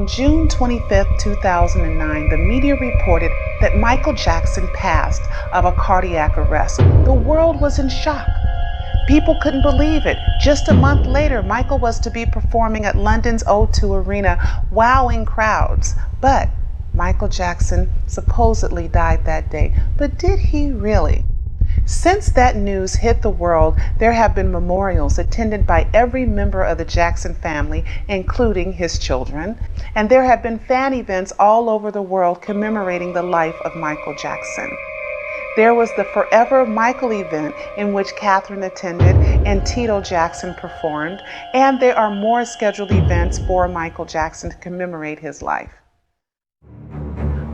On June 25, 2009, the media reported that Michael Jackson passed of a cardiac arrest. The world was in shock. People couldn't believe it. Just a month later, Michael was to be performing at London's O2 Arena, wowing crowds. But Michael Jackson supposedly died that day. But did he really? Since that news hit the world, there have been memorials attended by every member of the Jackson family, including his children, and there have been fan events all over the world commemorating the life of Michael Jackson. There was the Forever Michael event in which Catherine attended and Tito Jackson performed, and there are more scheduled events for Michael Jackson to commemorate his life.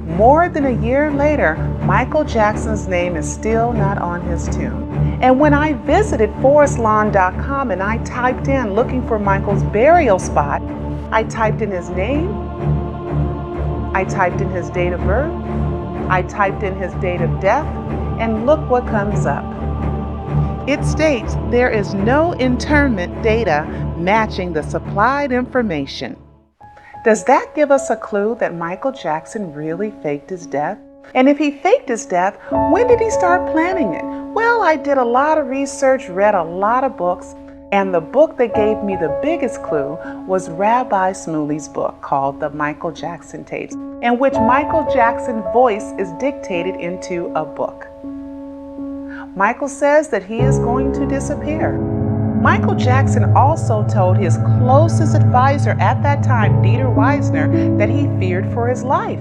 More than a year later, Michael Jackson's name is still not on his tomb. And when I visited forestlawn.com and I typed in looking for Michael's burial spot, I typed in his name, I typed in his date of birth, I typed in his date of death, and look what comes up. It states there is no interment data matching the supplied information. Does that give us a clue that Michael Jackson really faked his death? And if he faked his death, when did he start planning it? Well, I did a lot of research, read a lot of books, and the book that gave me the biggest clue was Rabbi Smuley's book called The Michael Jackson Tapes, in which Michael Jackson's voice is dictated into a book. Michael says that he is going to disappear. Michael Jackson also told his closest advisor at that time, Dieter Weisner, that he feared for his life.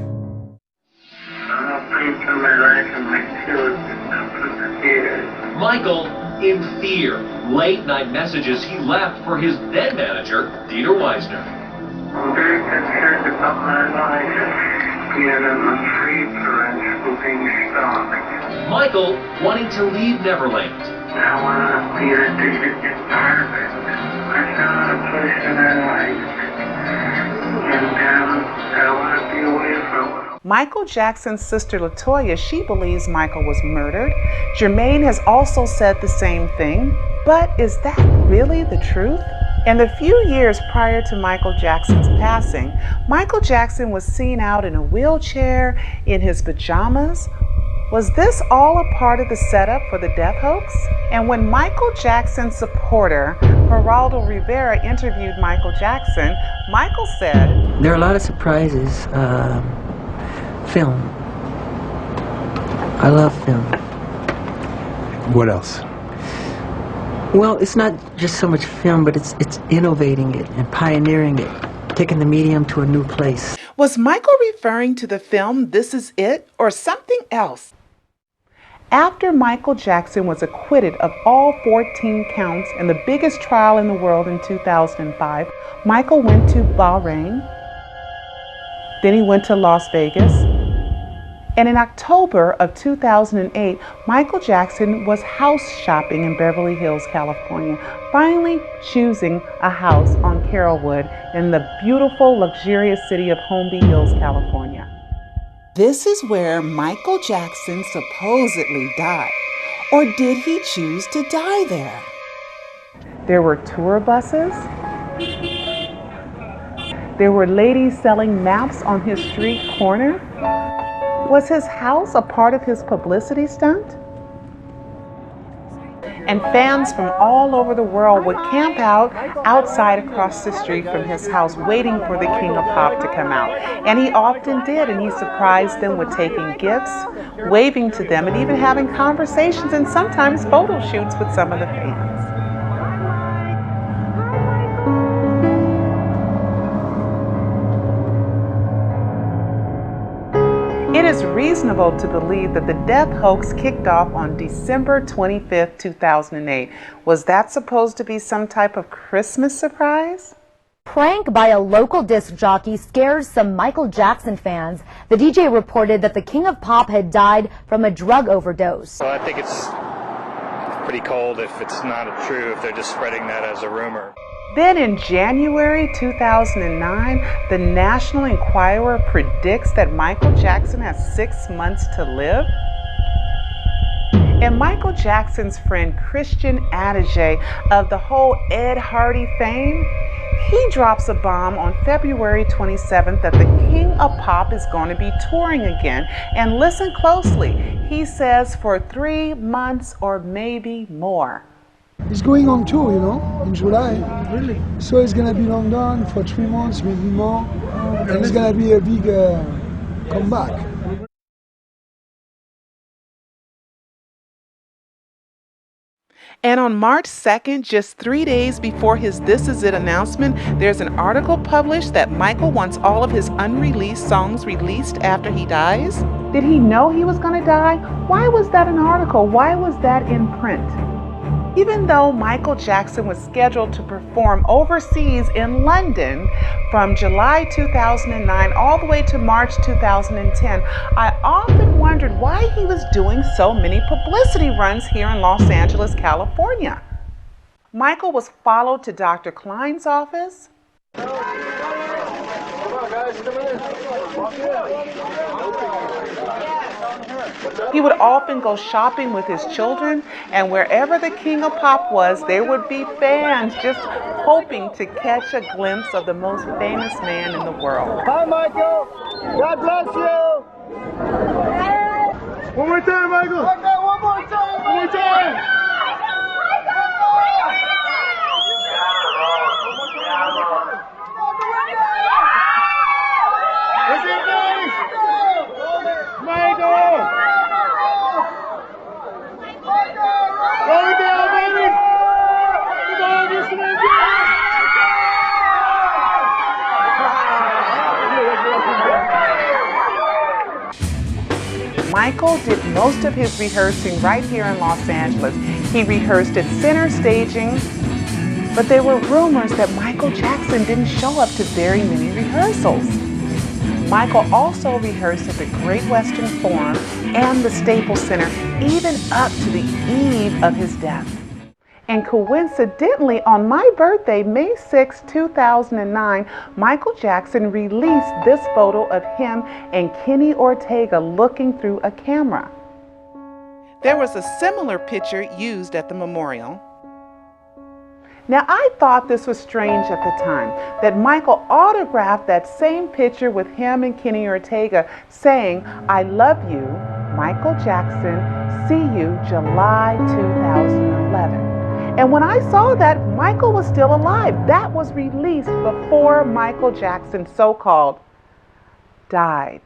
Michael, in fear, late-night messages he left for his then manager, Dieter Weisner. I'm very concerned about my life. Yet I'm afraid for unspoken stock. Michael wanting to leave Neverland. I want to be in a different environment. I found a place that I like. And I want to be away from it. Michael Jackson's sister LaToya, she believes Michael was murdered. Jermaine has also said the same thing. But is that really the truth? In the few years prior to Michael Jackson's passing, Michael Jackson was seen out in a wheelchair, in his pajamas. Was this all a part of the setup for the death hoax? And when Michael Jackson's supporter, Geraldo Rivera, interviewed Michael Jackson, Michael said, "There are a lot of surprises. Film. I love film." What else? Well, it's not just so much film, but it's innovating it and pioneering it, taking the medium to a new place. Was Michael referring to the film This Is It or something else? After Michael Jackson was acquitted of all 14 counts in the biggest trial in the world in 2005, Michael went to Bahrain, then he went to Las Vegas, and in October of 2008, Michael Jackson was house shopping in Beverly Hills, California, finally choosing a house on Carrollwood in the beautiful, luxurious city of Holmby Hills, California. This is where Michael Jackson supposedly died. Or did he choose to die there? There were tour buses. There were ladies selling maps on his street corner. Was his house a part of his publicity stunt? And fans from all over the world would camp out outside across the street from his house waiting for the King of Pop to come out. And he often did, and he surprised them with taking gifts, waving to them, and even having conversations and sometimes photo shoots with some of the fans. It is reasonable to believe that the death hoax kicked off on December 25th, 2008. Was that supposed to be some type of Christmas surprise? Prank by a local disc jockey scares some Michael Jackson fans. The DJ reported that the King of Pop had died from a drug overdose. Well, I think it's pretty cold if it's not true, if they're just spreading that as a rumor. Then in January 2009, the National Enquirer predicts that Michael Jackson has 6 months to live. And Michael Jackson's friend Christian Adige of the whole Ed Hardy fame, He drops a bomb on February 27th that the King of Pop is going to be touring again. And listen closely. He says for 3 months or maybe more. He's going on tour, you know, in July. Really? So he's gonna be in London for 3 months, maybe more. And it's gonna be a big comeback. And on March 2nd, just 3 days before his This Is It announcement, there's an article published that Michael wants all of his unreleased songs released after he dies. Did he know he was going to die? Why was that an article? Why was that in print? Even though Michael Jackson was scheduled to perform overseas in London from July 2009 all the way to March 2010, I often wondered why he was doing so many publicity runs here in Los Angeles, California. Michael was followed to Dr. Klein's office. He would often go shopping with his children, and wherever the King of Pop was, there would be fans just hoping to catch a glimpse of the most famous man in the world. Hi, Michael. God bless you. One more time, Michael. Okay, one more time. One more time. What's your name? Michael. Roll it down, baby. Come on, Mr. Michael did most of his rehearsing right here in Los Angeles. He rehearsed at Center Staging, but there were rumors that Michael Jackson didn't show up to very many rehearsals. Michael also rehearsed at the Great Western Forum and the Staples Center, even up to the eve of his death. And coincidentally, on my birthday, May 6, 2009, Michael Jackson released this photo of him and Kenny Ortega looking through a camera. There was a similar picture used at the memorial. Now, I thought this was strange at the time, that Michael autographed that same picture with him and Kenny Ortega saying, "I love you, Michael Jackson, see you July 2011. And when I saw that, Michael was still alive. That was released before Michael Jackson, so-called, died.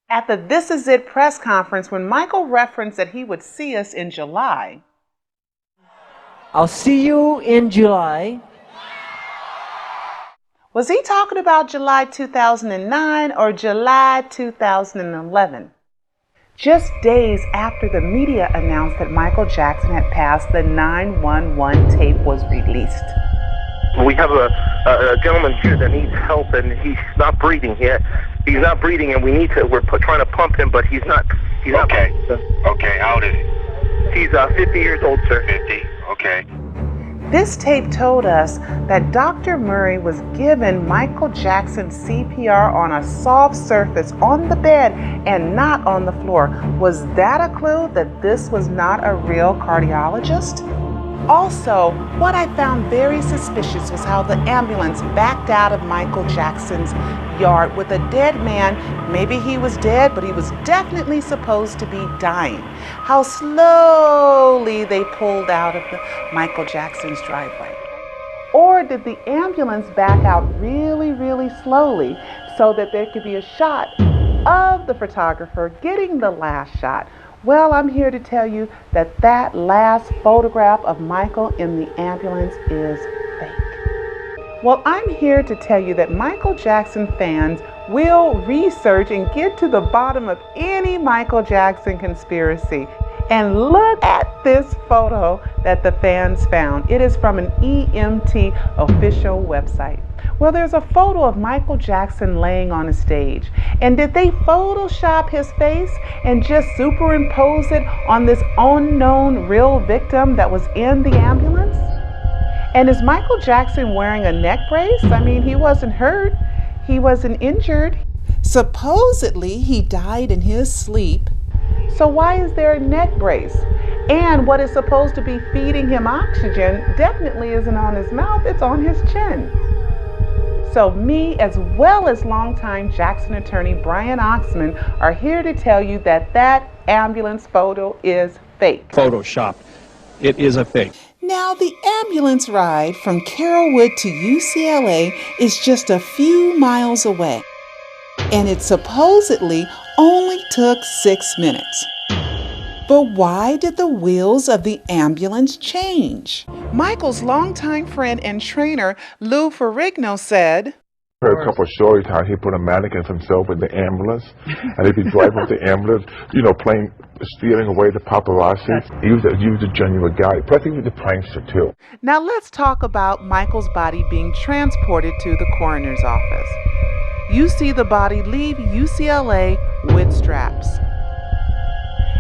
At the This Is It press conference, when Michael referenced that he would see us in July. I'll see you in July. Was he talking about July 2009 or July 2011? Just days after the media announced that Michael Jackson had passed, the 911 tape was released. We have a gentleman here that needs help, and he's not breathing yet. He's not breathing, and we're trying to pump him, but he's not. Okay. Okay, how old is he? He's 50 years old, sir. 50, okay. This tape told us that Dr. Murray was given Michael Jackson CPR on a soft surface on the bed and not on the floor. Was that a clue that this was not a real cardiologist? Also, what I found very suspicious was how the ambulance backed out of Michael Jackson's yard with a dead man. Maybe he was dead, but he was definitely supposed to be dying. How slowly they pulled out of Michael Jackson's driveway. Or did the ambulance back out really, really slowly so that there could be a shot of the photographer getting the last shot? Well, I'm here to tell you that that last photograph of Michael in the ambulance is fake. Well, I'm here to tell you that Michael Jackson fans will research and get to the bottom of any Michael Jackson conspiracy. And look at this photo that the fans found. It is from an EMT official website. Well, there's a photo of Michael Jackson laying on a stage. And did they Photoshop his face and just superimpose it on this unknown real victim that was in the ambulance? And is Michael Jackson wearing a neck brace? I mean, he wasn't hurt. He wasn't injured. Supposedly, he died in his sleep. So why is there a neck brace? And what is supposed to be feeding him oxygen definitely isn't on his mouth, it's on his chin. So me, as well as longtime Jackson attorney Brian Oxman, are here to tell you that that ambulance photo is fake. Photoshopped. It is a fake. Now, the ambulance ride from Carrollwood to UCLA is just a few miles away, and it supposedly only took 6 minutes. But why did the wheels of the ambulance change? Michael's longtime friend and trainer, Lou Ferrigno, said, I heard a couple of stories how he put a mannequin of himself in the ambulance, and he'd be driving with the ambulance, stealing away the paparazzi. He was a genuine guy. Plus, he was a prankster, too. Now let's talk about Michael's body being transported to the coroner's office. You see the body leave UCLA with straps.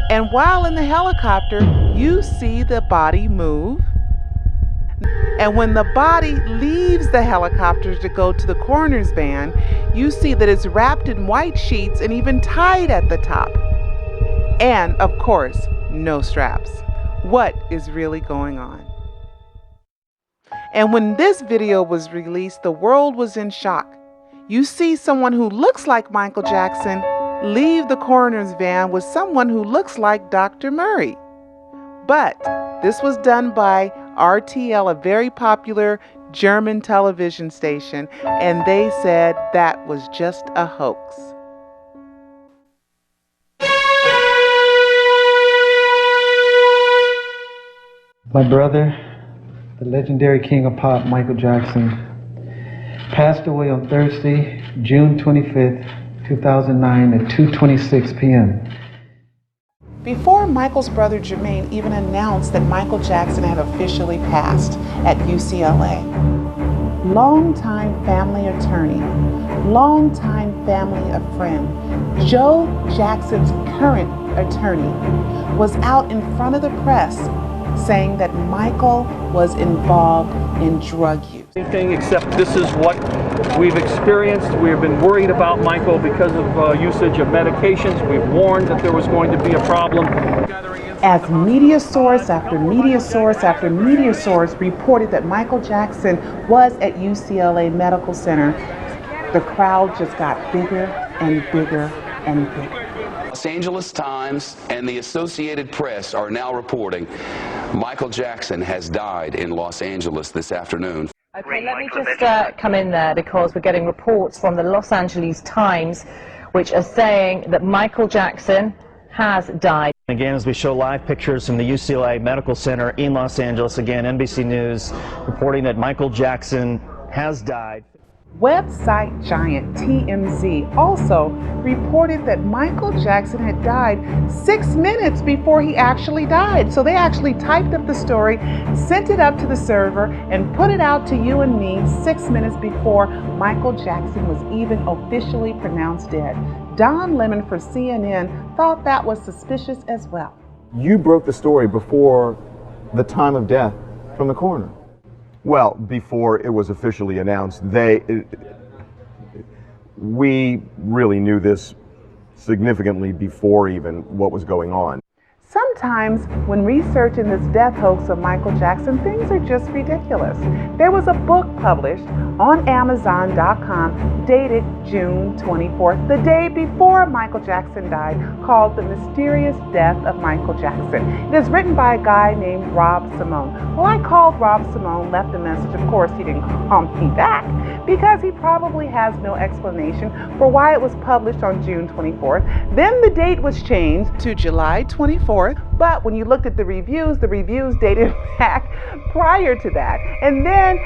And while in the helicopter, you see the body move. And when the body leaves the helicopter to go to the coroner's van, you see that it's wrapped in white sheets and even tied at the top. And, of course, no straps. What is really going on? And when this video was released, the world was in shock. You see someone who looks like Michael Jackson leave the coroner's van with someone who looks like Dr. Murray. But this was done by RTL, a very popular German television station, and they said that was just a hoax. My brother, the legendary king of pop, Michael Jackson, passed away on Thursday, June 25th, 2009 at 2:26 p.m. Before Michael's brother Jermaine even announced that Michael Jackson had officially passed at UCLA, longtime family attorney, longtime family of friend, Joe Jackson's current attorney, was out in front of the press saying that Michael was involved in drug use. Anything except this is what we've experienced. We've been worried about Michael because of usage of medications. We've warned that there was going to be a problem. As media source after media source after media source reported that Michael Jackson was at UCLA Medical Center, the crowd just got bigger and bigger and bigger. Los Angeles Times and the Associated Press are now reporting Michael Jackson has died in Los Angeles this afternoon. Okay, let me just come in there because we're getting reports from the Los Angeles Times which are saying that Michael Jackson has died. Again, as we show live pictures from the UCLA Medical Center in Los Angeles, again, NBC News reporting that Michael Jackson has died. Website giant TMZ also reported that Michael Jackson had died 6 minutes before he actually died. So they actually typed up the story, sent it up to the server, and put it out to you and me 6 minutes before Michael Jackson was even officially pronounced dead. Don Lemon for CNN thought that was suspicious as well. You broke the story before the time of death from the coroner. Well, before it was officially announced, we really knew this significantly before even what was going on. Sometimes when researching this death hoax of Michael Jackson, things are just ridiculous. There was a book published on Amazon.com dated June 24th, the day before Michael Jackson died, called The Mysterious Death of Michael Jackson. It is written by a guy named Rob Simone. Well, I called Rob Simone, left a message. Of course, he didn't call me back because he probably has no explanation for why it was published on June 24th. Then the date was changed to July 24th. But when you looked at the reviews dated back prior to that. And then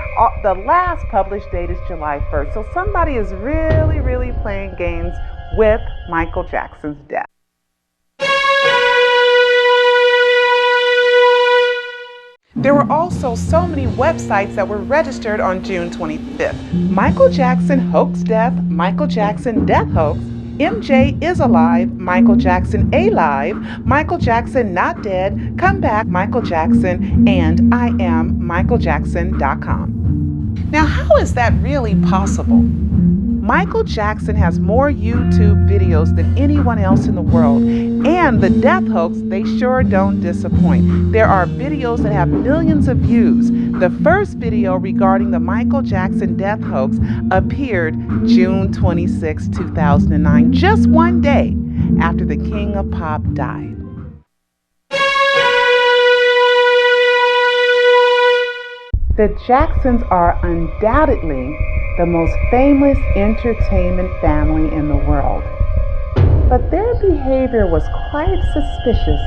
the last published date is July 1st. So somebody is really, really playing games with Michael Jackson's death. There were also so many websites that were registered on June 25th. Michael Jackson hoax death, Michael Jackson death hoax, MJ is alive, Michael Jackson alive, Michael Jackson not dead, come back Michael Jackson, and I am michaeljackson.com. Now, how is that really possible? Michael Jackson has more YouTube videos than anyone else in the world, and the death hoax, they sure don't disappoint. There are videos that have millions of views. The first video regarding the Michael Jackson death hoax appeared June 26, 2009, just one day after the King of Pop died. The Jacksons are undoubtedly the most famous entertainment family in the world. But their behavior was quite suspicious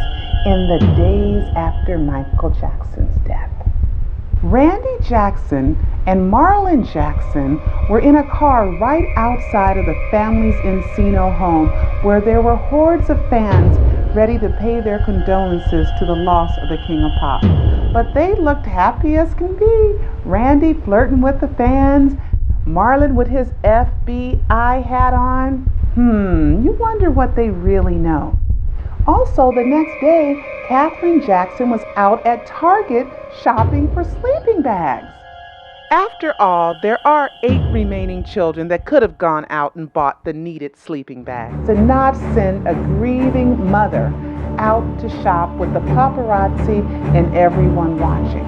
in the days after Michael Jackson's death. Randy Jackson and Marlon Jackson were in a car right outside of the family's Encino home, where there were hordes of fans ready to pay their condolences to the loss of the King of Pop. But they looked happy as can be. Randy flirting with the fans, Marlon with his FBI hat on. You wonder what they really know. Also, the next day, Katherine Jackson was out at Target shopping for sleeping bags. After all, there are 8 remaining children that could have gone out and bought the needed sleeping bags and not send a grieving mother out to shop with the paparazzi and everyone watching.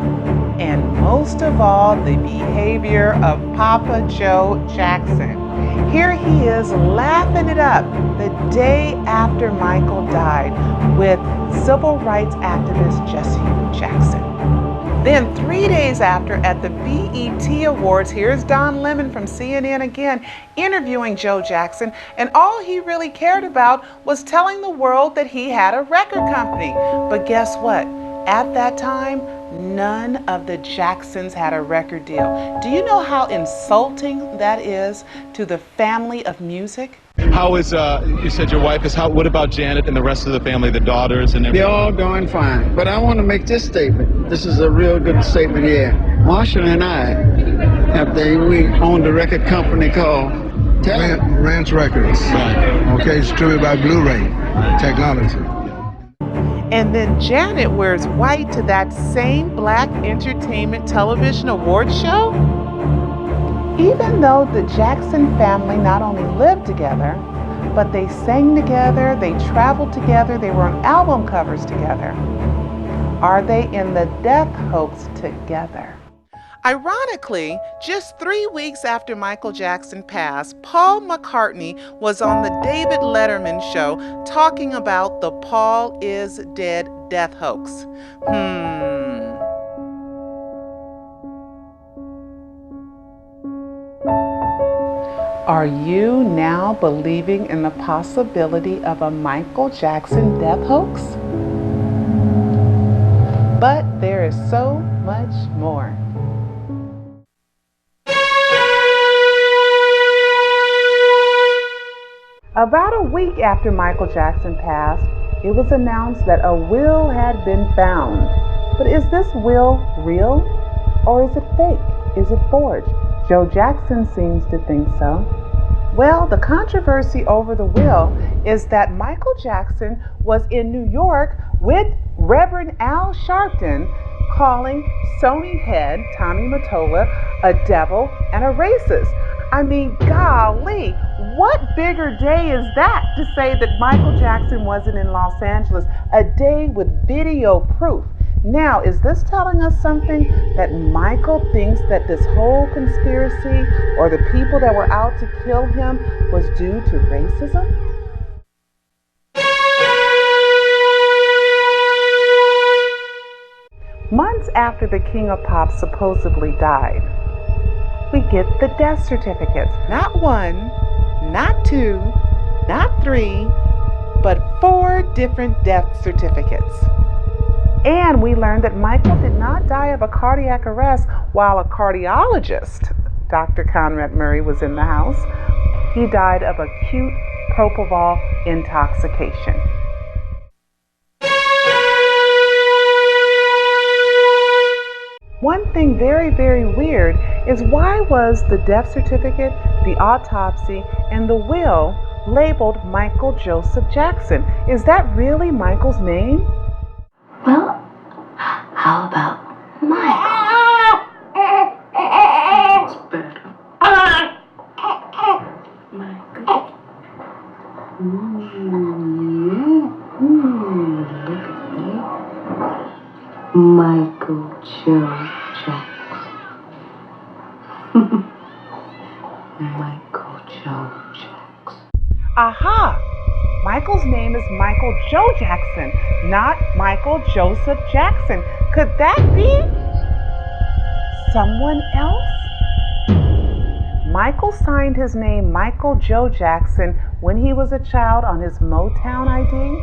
And most of all, the behavior of Papa Joe Jackson. Here he is laughing it up the day after Michael died with civil rights activist Jesse Jackson. Then 3 days after, at the BET Awards, here's Don Lemon from CNN again interviewing Joe Jackson, and all he really cared about was telling the world that he had a record company. But guess what? At that time, none of the Jacksons had a record deal. Do you know how insulting that is to the family of music? How is, you said your wife is, what about Janet and the rest of the family, the daughters and everything? They're all doing fine. But I want to make this statement. This is a real good statement here. Marshall and I, after we owned a record company called Ranch Records. Right. Okay, distributed by Blu-ray Technology. And then Janet wears white to that same Black Entertainment Television Awards show? Even though the Jackson family not only lived together, but they sang together, they traveled together, they were on album covers together. Are they in the death hoax together? Ironically, just 3 weeks after Michael Jackson passed, Paul McCartney was on the David Letterman show talking about the Paul is dead death hoax. Are you now believing in the possibility of a Michael Jackson death hoax? But there is so much more. About a week after Michael Jackson passed, it was announced that a will had been found. But is this will real? Or is it fake? Is it forged? Joe Jackson seems to think so. Well, the controversy over the will is that Michael Jackson was in New York with Reverend Al Sharpton, calling Sony head Tommy Mottola a devil and a racist. I mean, golly, what bigger day is that to say that Michael Jackson wasn't in Los Angeles? A day with video proof. Now, is this telling us something that Michael thinks that this whole conspiracy or the people that were out to kill him was due to racism? Months after the King of Pop supposedly died, we get the death certificates. Not 1, not 2, not 3, but 4 different death certificates. And we learned that Michael did not die of a cardiac arrest while a cardiologist, Dr. Conrad Murray, was in the house. He died of acute propofol intoxication. One thing very, very weird is, why was the death certificate, the autopsy, and the will labeled Michael Joseph Jackson? Is that really Michael's name? Well, how about Michael? It's better. Michael Joe Jackson. Michael Joe Jackson. Aha! Michael's name is Michael Joe Jackson, not Michael Joseph Jackson. Could that be someone else? Michael signed his name Michael Joe Jackson when he was a child on his Motown ID.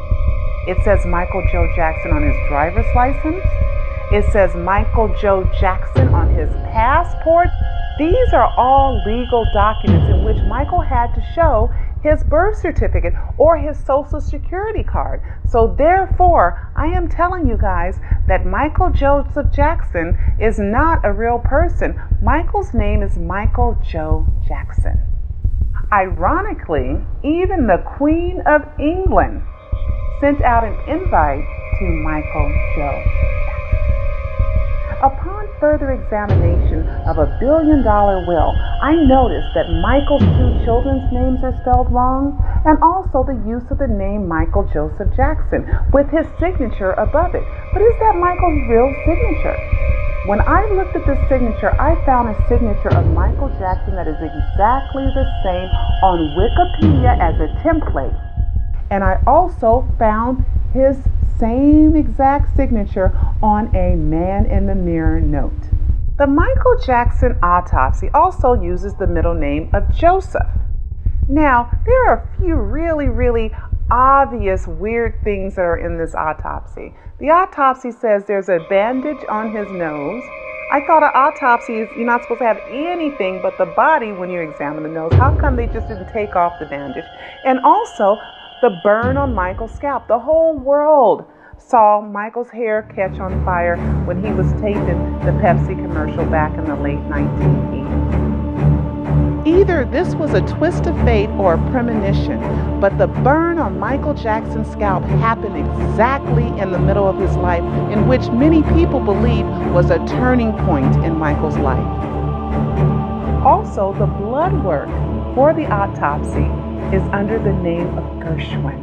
It says Michael Joe Jackson on his driver's license. It says Michael Joe Jackson on his passport. These are all legal documents in which Michael had to show his birth certificate or his social security card. So therefore, I am telling you guys that Michael Joseph Jackson is not a real person. Michael's name is Michael Joe Jackson. Ironically, even the Queen of England sent out an invite to Michael Joe Jackson. Upon further examination of a $1 billion will, I noticed that Michael's two children's names are spelled wrong, and also the use of the name Michael Joseph Jackson with his signature above it. But is that Michael's real signature? When I looked at this signature, I found a signature of Michael Jackson that is exactly the same on Wikipedia as a template. And I also found his same exact signature on a Man in the Mirror note. The Michael Jackson autopsy also uses the middle name of Joseph. Now, there are a few really obvious weird things that are in this autopsy. The autopsy says there's a bandage on his nose. I thought an autopsy is you're not supposed to have anything but the body when you examine the nose. How come they just didn't take off the bandage? And also, the burn on Michael's scalp. The whole world saw Michael's hair catch on fire when he was taping the Pepsi commercial back in the late 1980s. Either this was a twist of fate or a premonition, but the burn on Michael Jackson's scalp happened exactly in the middle of his life, in which many people believe was a turning point in Michael's life. Also, the blood work for the autopsy is under the name of Gershwin.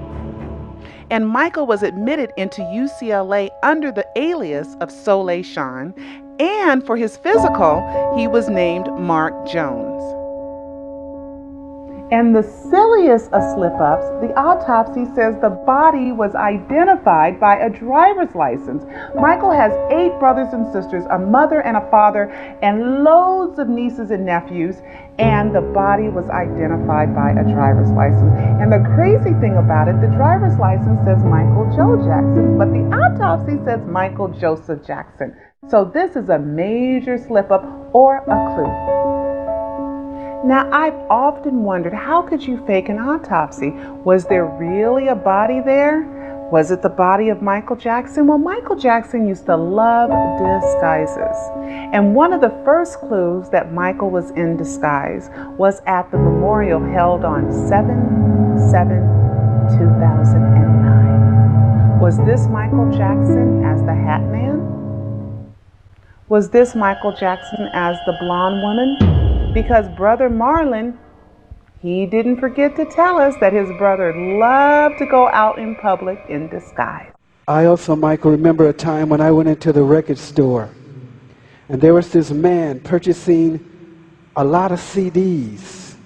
And Michael was admitted into UCLA under the alias of Soleil Sean, and for his physical, he was named Mark Jones. And the silliest of slip-ups, the autopsy says the body was identified by a driver's license. Michael has 8 brothers and sisters, a mother and a father, and loads of nieces and nephews, and the body was identified by a driver's license. And the crazy thing about it, the driver's license says Michael Joe Jackson, but the autopsy says Michael Joseph Jackson. So this is a major slip-up or a clue. Now, I've often wondered, how could you fake an autopsy? Was there really a body there? Was it the body of Michael Jackson? Well, Michael Jackson used to love disguises. And one of the first clues that Michael was in disguise was at the memorial held on 7/7/2009. Was this Michael Jackson as the Hat Man? Was this Michael Jackson as the blonde woman? Because Brother Marlon, he didn't forget to tell us that his brother loved to go out in public in disguise. I also, Michael, remember a time when I went into the record store and there was this man purchasing a lot of CDs,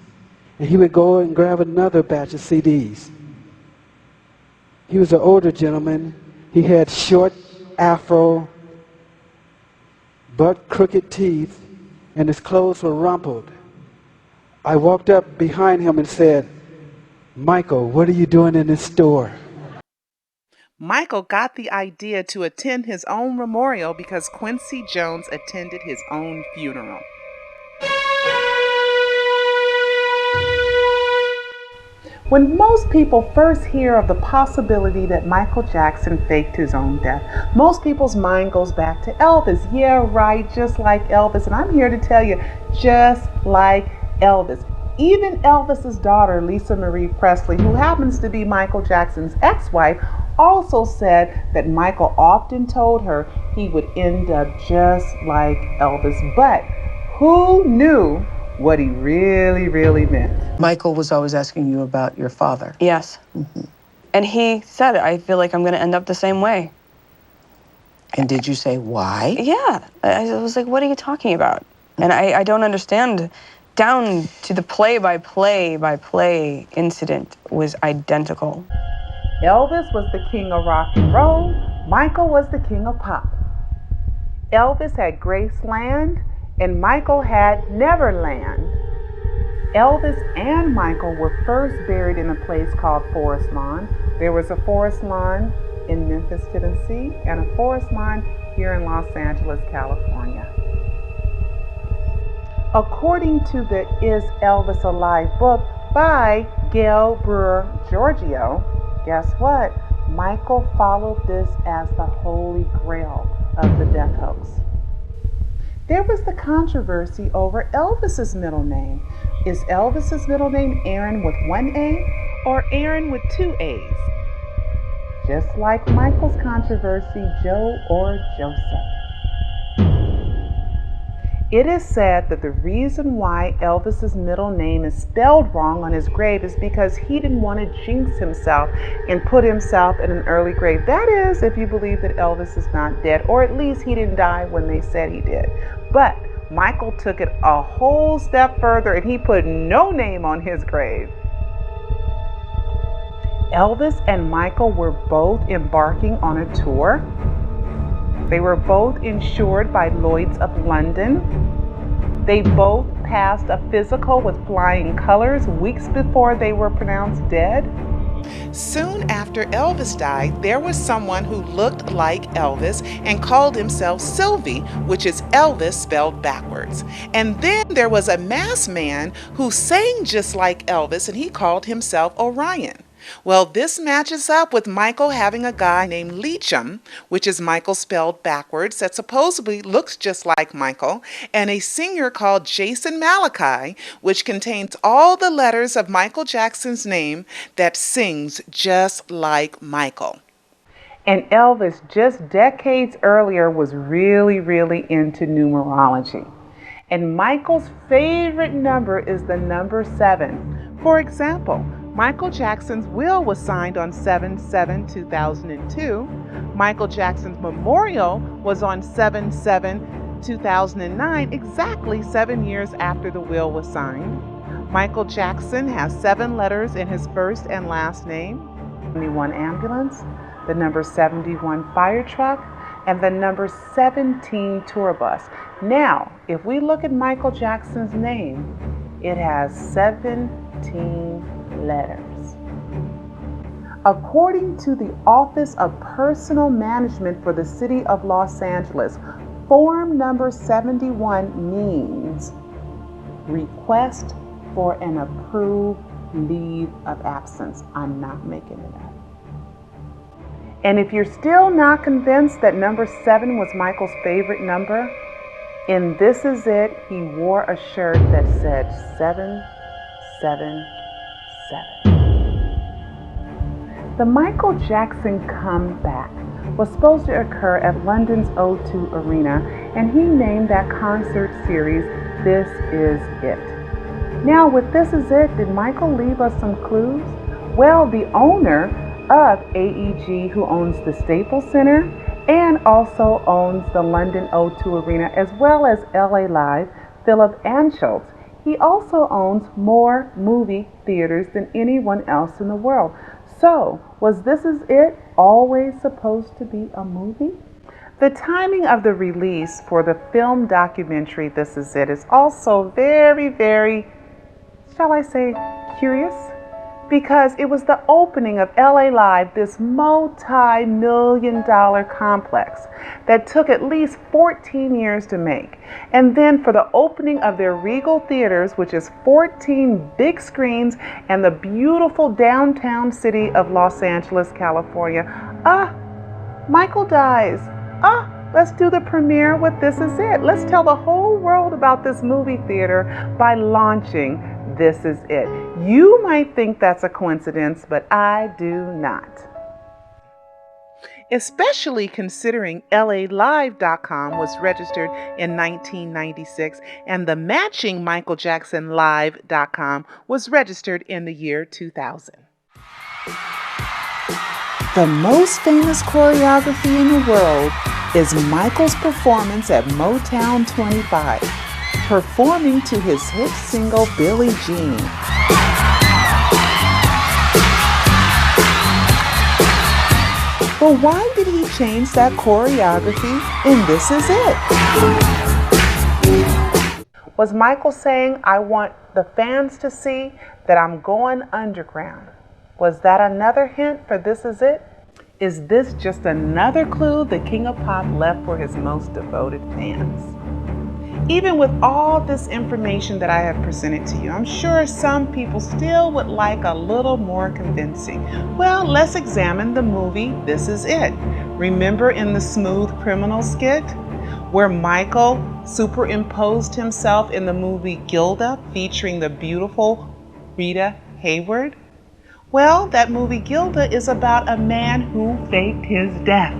and he would go and grab another batch of CDs. He was an older gentleman. He had short afro, butt crooked teeth, and his clothes were rumpled. I walked up behind him and said, "Michael, what are you doing in this store?" Michael got the idea to attend his own memorial because Quincy Jones attended his own funeral. When most people first hear of the possibility that Michael Jackson faked his own death, most people's mind goes back to Elvis. Yeah, right, just like Elvis. And I'm here to tell you, just like Elvis. Even Elvis's daughter, Lisa Marie Presley, who happens to be Michael Jackson's ex-wife, also said that Michael often told her he would end up just like Elvis. But who knew what he really meant? Michael was always asking you about your father. Yes. And he said it. I feel like I'm going to end up the same way. And did you say why? Yeah. I was like, what are you talking about? And I don't understand. Down to the play-by-play incident was identical. Elvis was the king of rock and roll. Michael was the king of pop. Elvis had Graceland, and Michael had Neverland. Elvis and Michael were first buried in a place called Forest Lawn. There was a Forest Lawn in Memphis, Tennessee, and a Forest Lawn here in Los Angeles, California. According to the Is Elvis Alive book by Gail Brewer Giorgio, guess what? Michael followed this as the holy grail of the death hoax. There was the controversy over Elvis's middle name. Is Elvis's middle name Aaron with one A or Aaron with two A's? Just like Michael's controversy, Joe or Joseph. It is said that the reason why Elvis's middle name is spelled wrong on his grave is because he didn't want to jinx himself and put himself in an early grave. That is, if you believe that Elvis is not dead, or at least he didn't die when they said he did. But Michael took it a whole step further and he put no name on his grave. Elvis and Michael were both embarking on a tour. They were both insured by Lloyd's of London. They both passed a physical with flying colors weeks before they were pronounced dead. Soon after Elvis died, there was someone who looked like Elvis and called himself Sylvie, which is Elvis spelled backwards. And then there was a masked man who sang just like Elvis, and he called himself Orion. Well, this matches up with Michael having a guy named Leacham, which is Michael spelled backwards, that supposedly looks just like Michael, and a singer called Jason Malachi, which contains all the letters of Michael Jackson's name that sings just like Michael. And Elvis, just decades earlier, was really into numerology. And Michael's favorite number is the number 7. For example, Michael Jackson's will was signed on 7/7/2002. Michael Jackson's memorial was on 7/7/2009, exactly 7 years after the will was signed. Michael Jackson has 7 letters in his first and last name: 71 ambulance, the number 71 fire truck, and the number 17 tour bus. Now, if we look at Michael Jackson's name, it has 17 letters. According to the Office of Personal Management for the City of Los Angeles, form number 71 means request for an approved leave of absence. I'm not making it up. And if you're still not convinced that number 7 was Michael's favorite number, in This Is It, he wore a shirt that said 777. The Michael Jackson comeback was supposed to occur at London's O2 Arena, and he named that concert series This Is It. Now, with This Is It, did Michael leave us some clues? Well, the owner of AEG, who owns the Staples Center and also owns the London O2 Arena, as well as LA Live, Philip Anschutz, he also owns more movie theaters than anyone else in the world. So, was This Is It always supposed to be a movie? The timing of the release for the film documentary This Is It is also very, shall I say, curious, because it was the opening of LA Live, this multi-million-dollar complex that took at least 14 years to make. And then for the opening of their Regal Theaters, which is 14 big screens and the beautiful downtown city of Los Angeles, California, Michael dies. Let's do the premiere with This Is It. Let's tell the whole world about this movie theater by launching This Is It. You might think that's a coincidence, but I do not. Especially considering LALive.com was registered in 1996 and the matching MichaelJacksonLive.com was registered in the year 2000. The most famous choreography in the world is Michael's performance at Motown 25, performing to his hit single Billie Jean. But why did he change that choreography in This Is It? Was Michael saying, I want the fans to see that I'm going underground? Was that another hint for This Is It? Is this just another clue the King of Pop left for his most devoted fans? Even with all this information that I have presented to you, I'm sure some people still would like a little more convincing. Well, let's examine the movie This Is It. Remember in the Smooth Criminal skit where Michael superimposed himself in the movie Gilda featuring the beautiful Rita Hayworth? Well, that movie Gilda is about a man who faked his death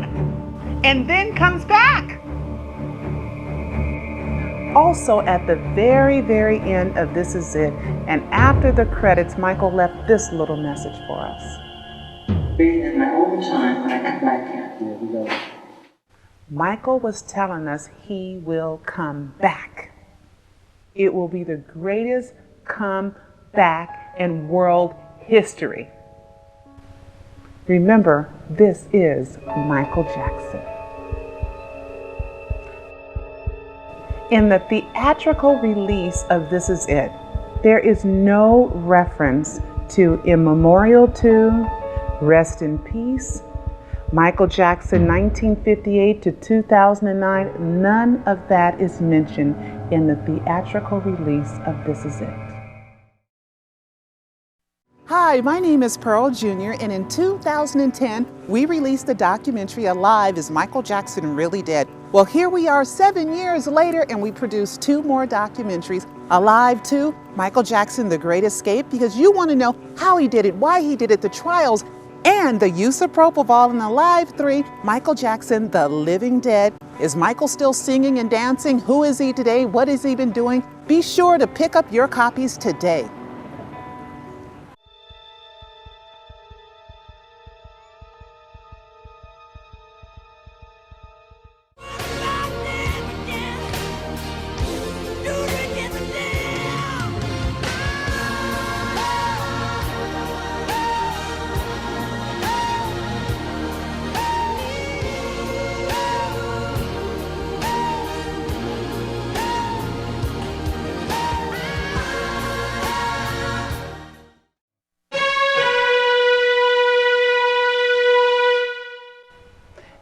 and then comes back. Also, at the very, very end of This Is It, and after the credits, Michael left this little message for us. In my overtime when I come back here. Michael was telling us he will come back. It will be the greatest comeback in world history. Remember, this is Michael Jackson. In the theatrical release of This Is It, there is no reference to In Memorial to, Rest in Peace, Michael Jackson 1958 to 2009. None of that is mentioned in the theatrical release of This Is It. Hi, my name is Pearl Jr., and in 2010, we released the documentary Alive, Is Michael Jackson Really Dead? Well, here we are 7 years later, and we produced 2 more documentaries. Alive 2, Michael Jackson, The Great Escape, because you want to know how he did it, why he did it, the trials, and the use of propofol. And Alive 3, Michael Jackson, The Living Dead. Is Michael still singing and dancing? Who is he today? What has he been doing? Be sure to pick up your copies today.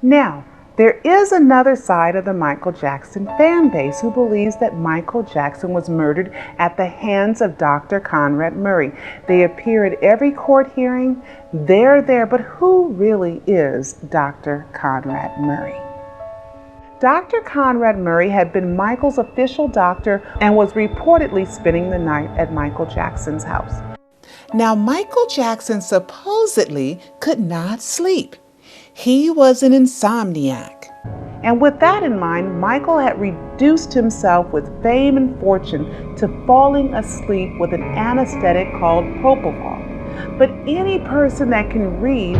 Now, there is another side of the Michael Jackson fan base who believes that Michael Jackson was murdered at the hands of Dr. Conrad Murray. They appear at every court hearing. They're there, but who really is Dr. Conrad Murray? Dr. Conrad Murray had been Michael's official doctor and was reportedly spending the night at Michael Jackson's house. Now, Michael Jackson supposedly could not sleep. He was an insomniac. And with that in mind, Michael had reduced himself with fame and fortune to falling asleep with an anesthetic called propofol. But any person that can read,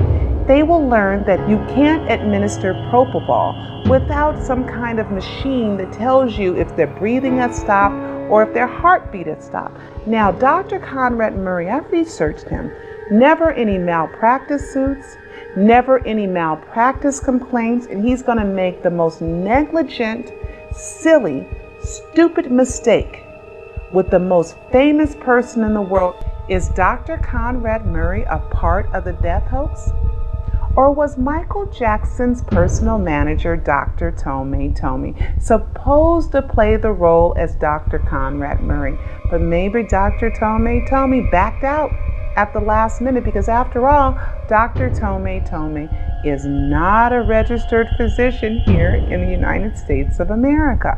they will learn that you can't administer propofol without some kind of machine that tells you if their breathing has stopped or if their heartbeat has stopped. Now, Dr. Conrad Murray, I've researched him, never any malpractice suits, never any malpractice complaints, and he's going to make the most negligent, silly, stupid mistake with the most famous person in the world. Is Dr. Conrad Murray a part of the death hoax? Or was Michael Jackson's personal manager, Dr. Tomei supposed to play the role as Dr. Conrad Murray? But maybe Dr. Tomei backed out at the last minute, because after all, Dr. Tomei is not a registered physician here in the United States of America.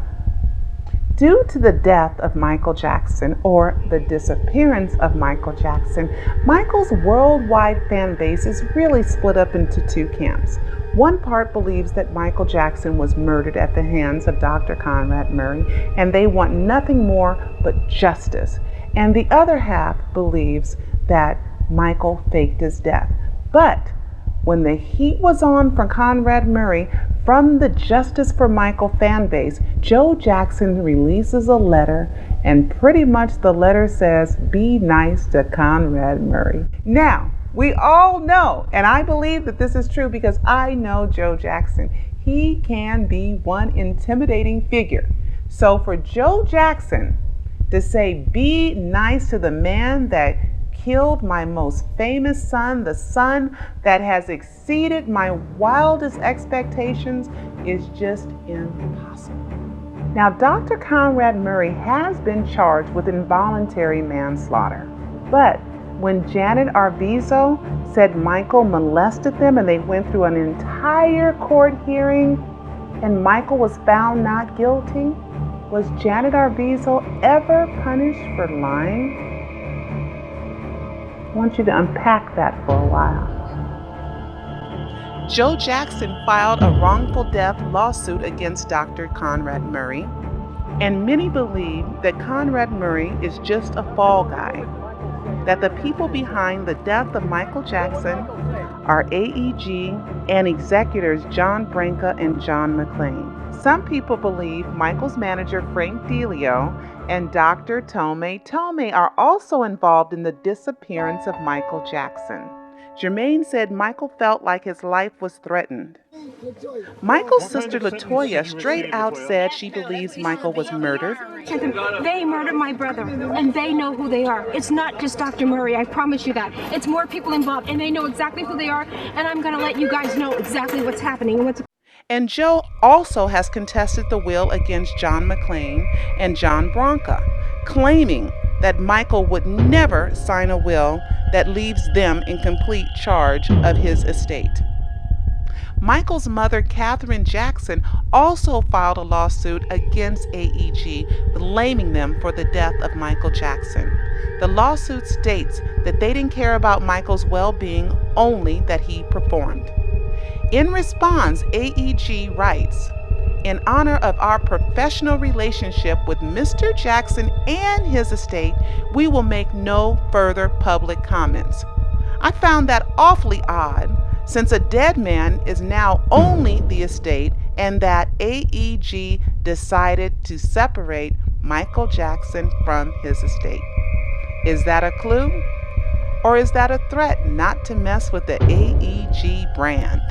Due to the death of Michael Jackson, or the disappearance of Michael Jackson, Michael's worldwide fan base is really split up into 2 camps. One part believes that Michael Jackson was murdered at the hands of Dr. Conrad Murray, and they want nothing more but justice. And the other half believes that Michael faked his death. But when the heat was on for Conrad Murray, From the Justice for Michael fan base, Joe Jackson releases a letter, and pretty much the letter says, "Be nice to Conrad Murray." Now, we all know, and I believe that this is true because I know Joe Jackson. He can be one intimidating figure. So for Joe Jackson to say, "Be nice to the man that killed my most famous son, the son that has exceeded my wildest expectations," is just impossible. Now, Dr. Conrad Murray has been charged with involuntary manslaughter, but when Janet Arvizo said Michael molested them and they went through an entire court hearing and Michael was found not guilty, was Janet Arvizo ever punished for lying? I want you to unpack that for a while. Joe Jackson filed a wrongful death lawsuit against Dr. Conrad Murray, and many believe that Conrad Murray is just a fall guy, that the people behind the death of Michael Jackson are AEG and executors John Branca and John McClane. Some people believe Michael's manager Frank Delio and Dr. Tomei are also involved in the disappearance of Michael Jackson. Jermaine said Michael felt like his life was threatened. Michael's sister Latoya straight out said she believes Michael was murdered. They murdered my brother, and they know who they are. It's not just Dr. Murray, I promise you that. It's more people involved, and they know exactly who they are, and I'm going to let you guys know exactly what's happening. And Joe also has contested the will against John McClane and John Branca, claiming that Michael would never sign a will that leaves them in complete charge of his estate. Michael's mother, Katherine Jackson, also filed a lawsuit against AEG, blaming them for the death of Michael Jackson. The lawsuit states that they didn't care about Michael's well-being, only that he performed. In response, AEG writes, "In honor of our professional relationship with Mr. Jackson and his estate, we will make no further public comments." I found that awfully odd, since a dead man is now only the estate and that AEG decided to separate Michael Jackson from his estate. Is that a clue? Or is that a threat not to mess with the AEG brand?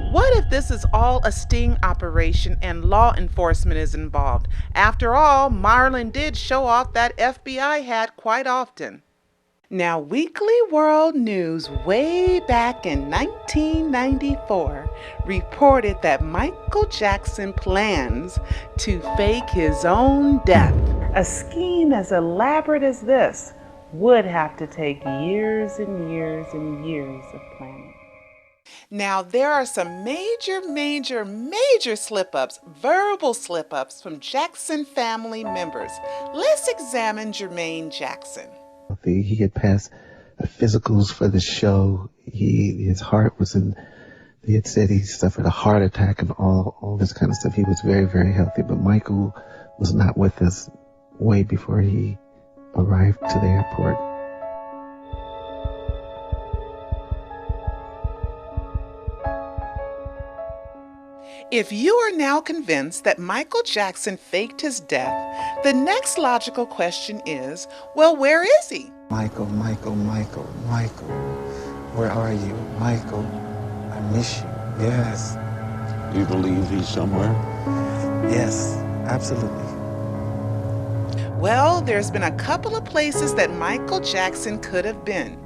What if this is all a sting operation and law enforcement is involved? After all, Marlon did show off that FBI hat quite often. Now, Weekly World News way back in 1994 reported that Michael Jackson plans to fake his own death. A scheme as elaborate as this would have to take years and years and years of planning. Now, there are some major slip-ups, verbal slip-ups from Jackson family members. Let's examine Jermaine Jackson. He had passed physicals for the show. His heart was in, they had said he suffered a heart attack and all this kind of stuff. He was very, very healthy, but Michael was not with us way before he arrived to the airport. If you are now convinced that Michael Jackson faked his death, the next logical question is, well, where is he? Michael, where are you? Michael, I miss you. Yes. You believe he's somewhere? Yes, absolutely. Well, there's been a couple of places that Michael Jackson could have been.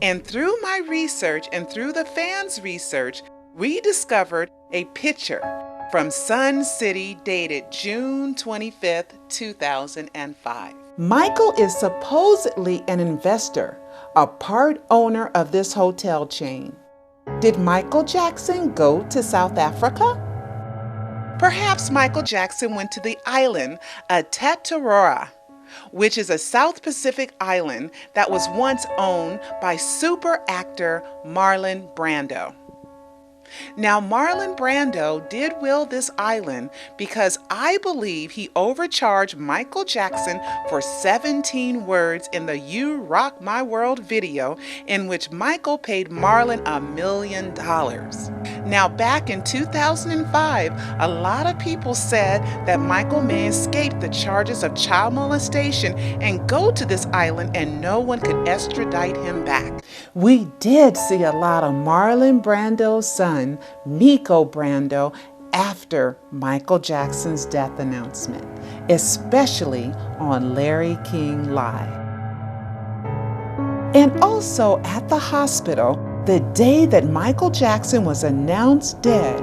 And through my research and through the fans' research, we discovered a picture from Sun City dated June 25th, 2005. Michael is supposedly an investor, a part owner of this hotel chain. Did Michael Jackson go to South Africa? Perhaps Michael Jackson went to the island of Tatarora, which is a South Pacific island that was once owned by super actor Marlon Brando. Now, Marlon Brando did will this island because I believe he overcharged Michael Jackson for 17 words in the You Rock My World video, in which Michael paid Marlon $1 million. Now, back in 2005, a lot of people said that Michael may escape the charges of child molestation and go to this island and no one could extradite him back. We did see a lot of Marlon Brando's son, Miko Brando, after Michael Jackson's death announcement, especially on Larry King Live. And also at the hospital, the day that Michael Jackson was announced dead,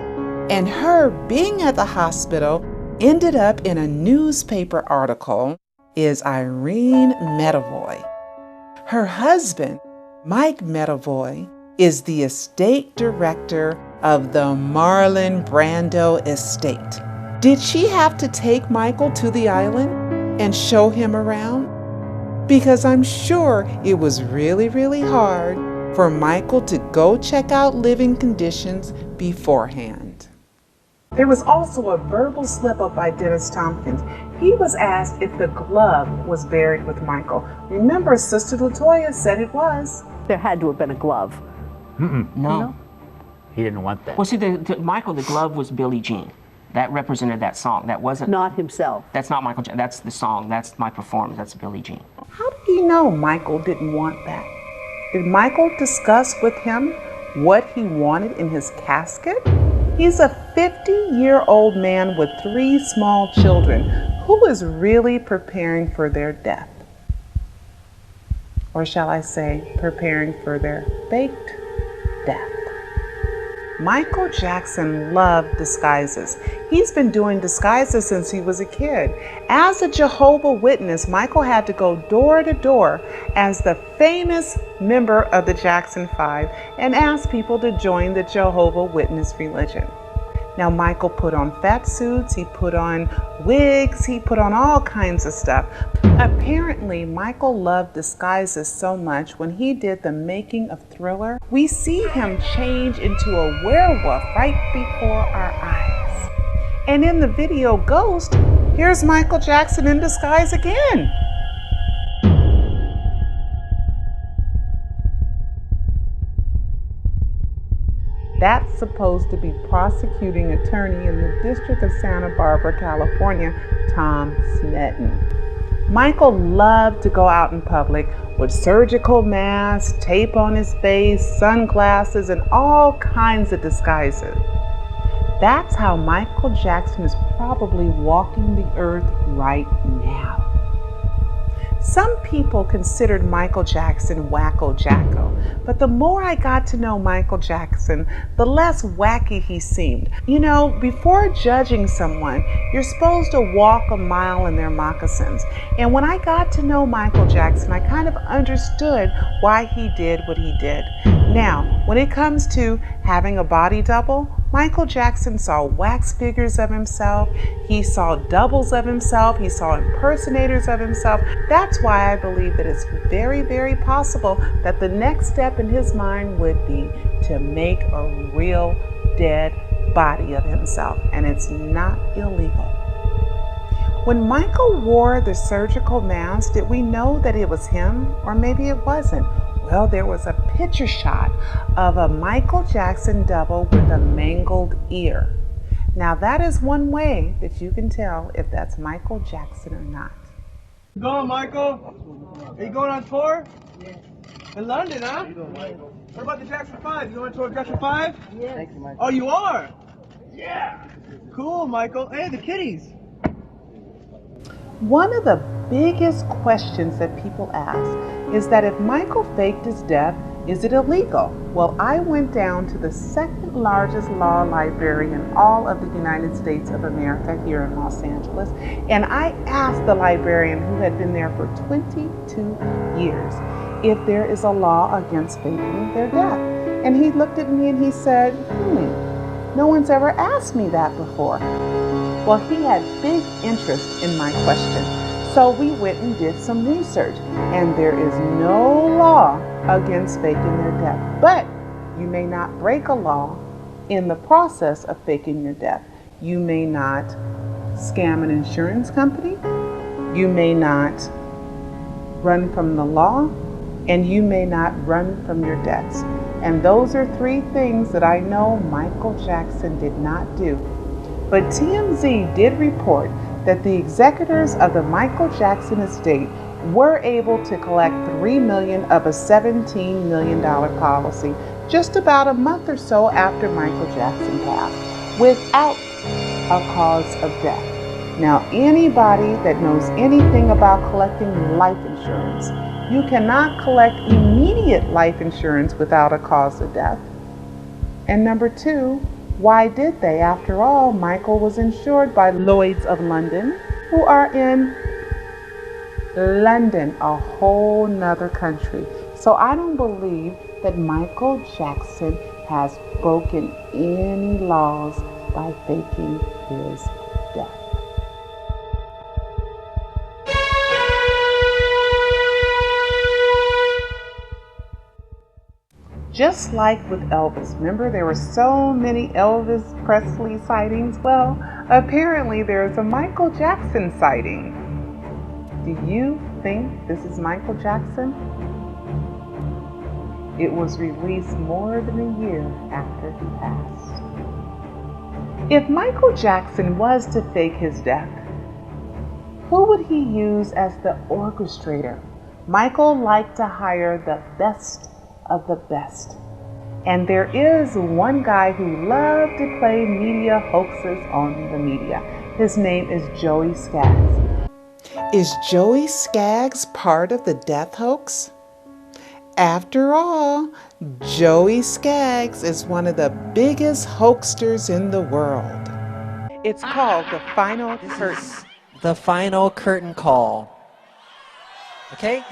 and her being at the hospital ended up in a newspaper article, is Irene Medavoy. Her husband, Mike Medavoy, is the estate director of the Marlon Brando estate. Did she have to take Michael to the island and show him around? Because I'm sure it was really, really hard for Michael to go check out living conditions beforehand. There was also a verbal slip-up by Dennis Tompkins. He was asked if the glove was buried with Michael. Remember, Sister LaToya said it was. There had to have been a glove. No. He didn't want that. Well, see, Michael, the glove was Billie Jean. That represented that song. That wasn't... Not himself. That's not Michael Jackson. That's the song. That's my performance. That's Billie Jean. How do you know Michael didn't want that? Did Michael discuss with him what he wanted in his casket? He's a 50-year-old man with 3 small children who is really preparing for their death. Or shall I say, preparing for their faked death. Michael Jackson loved disguises. He's been doing disguises since he was a kid. As a Jehovah's Witness, Michael had to go door to door as the famous member of the Jackson 5 and ask people to join the Jehovah's Witness religion. Now, Michael put on fat suits, he put on wigs, he put on all kinds of stuff. Apparently, Michael loved disguises so much when he did the making of Thriller, we see him change into a werewolf right before our eyes. And in the video Ghost, here's Michael Jackson in disguise again. That's supposed to be prosecuting attorney in the District of Santa Barbara, California, Tom Sneddon. Michael loved to go out in public with surgical masks, tape on his face, sunglasses, and all kinds of disguises. That's how Michael Jackson is probably walking the earth right now. Some people considered Michael Jackson wacko jacko, but the more I got to know Michael Jackson, the less wacky he seemed. You know, before judging someone, you're supposed to walk a mile in their moccasins. And when I got to know Michael Jackson, I kind of understood why he did what he did. Now, when it comes to having a body double, Michael Jackson saw wax figures of himself, he saw doubles of himself, he saw impersonators of himself. That's why I believe that it's very, very possible that the next step in his mind would be to make a real dead body of himself, and it's not illegal. When Michael wore the surgical mask, did we know that it was him, or maybe it wasn't? Well, there was a picture shot of a Michael Jackson double with a mangled ear. Now that is one way that you can tell if that's Michael Jackson or not. You going, Michael? Are you going on tour? Yeah. In London, huh? What about the Jackson 5? You going to tour Jackson 5? Yeah. Thank you, Michael. Oh, you are? Yeah. Cool, Michael. Hey, the kitties. One of the biggest questions that people ask is that if Michael faked his death, is it illegal? Well, I went down to the second largest law library in all of the United States of America here in Los Angeles, and I asked the librarian who had been there for 22 years if there is a law against faking their death. And he looked at me and he said, no one's ever asked me that before. Well, he had big interest in my question. So we went and did some research, and there is no law against faking their death. But you may not break a law in the process of faking your death. You may not scam an insurance company, you may not run from the law, and you may not run from your debts. And those are three things that I know Michael Jackson did not do. But TMZ did report that the executors of the Michael Jackson estate were able to collect $3 million of a $17 million policy just about a month or so after Michael Jackson passed, without a cause of death. Now, anybody that knows anything about collecting life insurance, you cannot collect immediate life insurance without a cause of death. And number two, why did they? After all, Michael was insured by Lloyd's of London, who are in London, a whole nother country. So I don't believe that Michael Jackson has broken any laws by faking his death. Just like with Elvis, remember there were so many Elvis Presley sightings? Well, apparently there's a Michael Jackson sighting. Do you think this is Michael Jackson? It was released more than a year after he passed. If Michael Jackson was to fake his death, who would he use as the orchestrator? Michael liked to hire the best of the best. And there is one guy who loved to play media hoaxes on the media. His name is Joey Skaggs. Is Joey Skaggs part of the death hoax? After all, Joey Skaggs is one of the biggest hoaxsters in the world. It's called The Final Curtain. The final curtain call. Okay?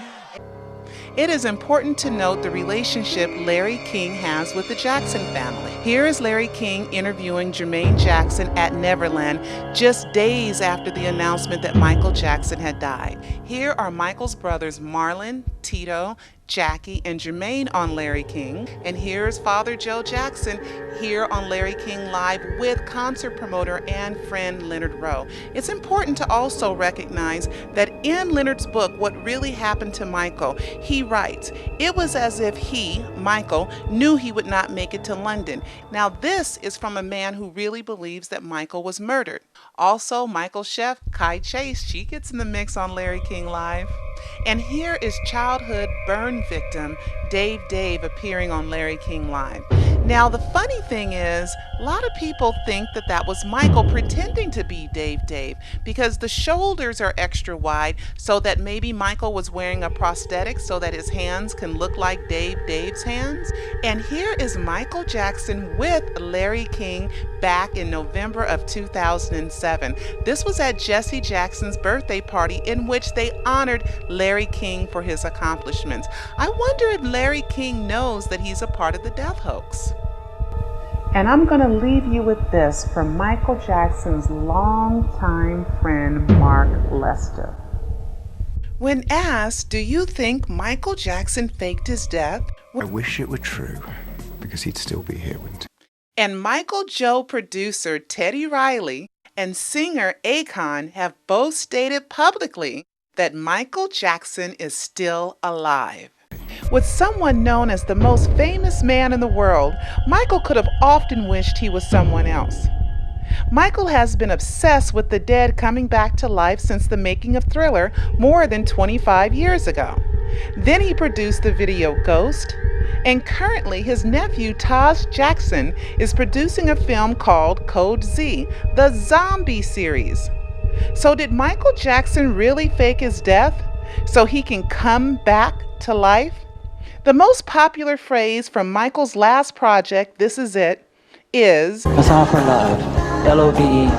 It is important to note the relationship Larry King has with the Jackson family. Here is Larry King interviewing Jermaine Jackson at Neverland just days after the announcement that Michael Jackson had died. Here are Michael's brothers Marlon, Tito, Jackie, and Jermaine on Larry King. And here's Father Joe Jackson here on Larry King Live with concert promoter and friend Leonard Rowe. It's important to also recognize that in Leonard's book, What Really Happened to Michael, he writes, it was as if he, Michael, knew he would not make it to London. Now this is from a man who really believes that Michael was murdered. Also, Michael's chef, Kai Chase, she gets in the mix on Larry King Live. And here is childhood burn victim Dave appearing on Larry King Live. Now the funny thing is, a lot of people think that that was Michael pretending to be Dave because the shoulders are extra wide so that maybe Michael was wearing a prosthetic so that his hands can look like Dave's hands. And here is Michael Jackson with Larry King back in November of 2007. This was at Jesse Jackson's birthday party in which they honored Larry King for his accomplishments. I wonder if Larry King knows that he's a part of the death hoax. And I'm going to leave you with this from Michael Jackson's longtime friend, Mark Lester. When asked, do you think Michael Jackson faked his death? I wish it were true, because he'd still be here, wouldn't he? And Michael Joe producer Teddy Riley and singer Akon have both stated publicly that Michael Jackson is still alive. With someone known as the most famous man in the world, Michael could have often wished he was someone else. Michael has been obsessed with the dead coming back to life since the making of Thriller more than 25 years ago. Then he produced the video Ghost, and currently his nephew Taj Jackson is producing a film called Code Z, the zombie series. So did Michael Jackson really fake his death so he can come back to life? The most popular phrase from Michael's last project, This Is It, is, It's all for love. L-O-V-E.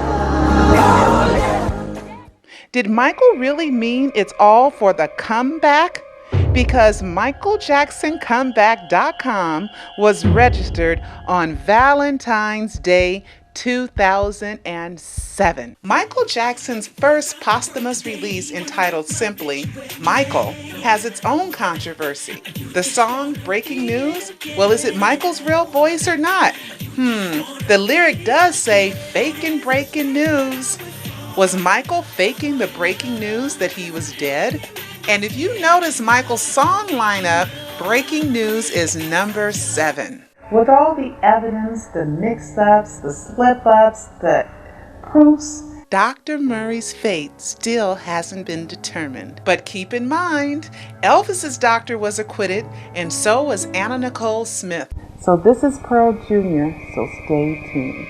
Did Michael really mean it's all for the comeback? Because MichaelJacksonComeback.com was registered on Valentine's Day 2007. Michael Jackson's first posthumous release, entitled simply Michael, has its own controversy. The song Breaking News? Well, is it Michael's real voice or not? The lyric does say faking breaking news. Was Michael faking the breaking news that he was dead? And if you notice Michael's song lineup, Breaking News is number 7. With all the evidence, the mix-ups, the slip-ups, the proofs, Dr. Murray's fate still hasn't been determined. But keep in mind, Elvis's doctor was acquitted, and so was Anna Nicole Smith. So this is Pearl Jr., so stay tuned.